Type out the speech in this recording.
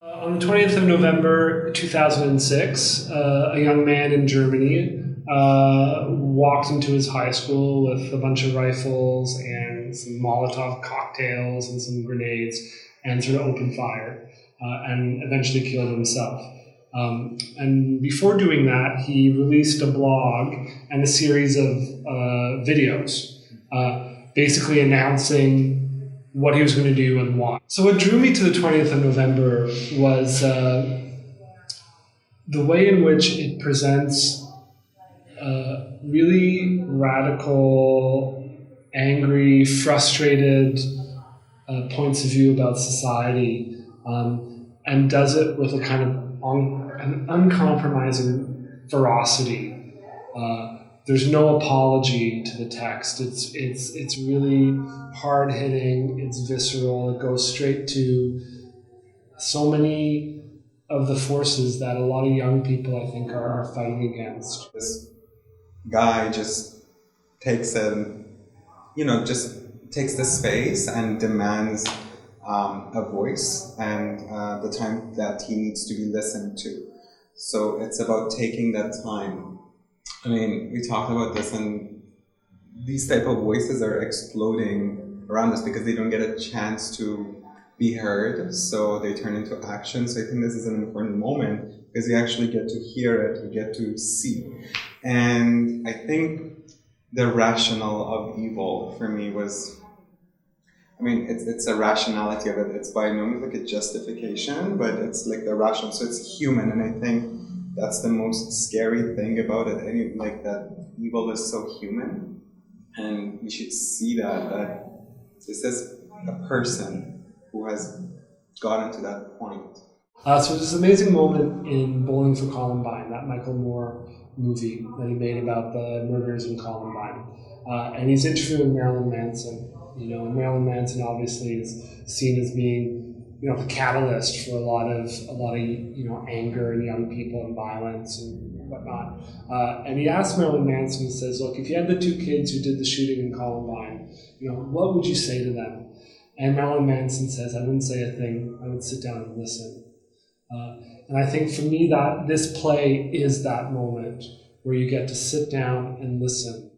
On the 20th of November 2006, a young man in Germany walked into his high school with a bunch of rifles and some Molotov cocktails and some grenades and sort of opened fire and eventually killed himself. And before doing that, he released a blog and a series of videos basically announcing what he was going to do and why. So what drew me to the 20th of November was the way in which it presents really radical, angry, frustrated points of view about society, and does it with a kind of an uncompromising ferocity. There's no apology to the text. It's really hard hitting. It's visceral. It goes straight to so many of the forces that a lot of young people, I think, are fighting against. This guy just takes takes the space and demands a voice and the time that he needs to be listened to. So it's about taking that time. I mean, we talked about this, and these type of voices are exploding around us because they don't get a chance to be heard, so they turn into action. So I think this is an important moment because you actually get to hear it, you get to see. And I think the rationale of evil for me was, I mean, it's a rationality of it. It's by no means like a justification, but it's like the rational. So it's human, and I think that's the most scary thing about it. That evil is so human, and we should see that this is a person who has gotten to that point. So there's this amazing moment in Bowling for Columbine, that Michael Moore movie that he made about the murders in Columbine, and he's interviewing Marilyn Manson. And Marilyn Manson obviously is seen as being, the catalyst for a lot of anger in young people and violence and whatnot. And he asked Marilyn Manson, he says, "Look, if you had the two kids who did the shooting in Columbine, what would you say to them?" And Marilyn Manson says, "I wouldn't say a thing. I would sit down and listen." And I think for me that this play is that moment where you get to sit down and listen.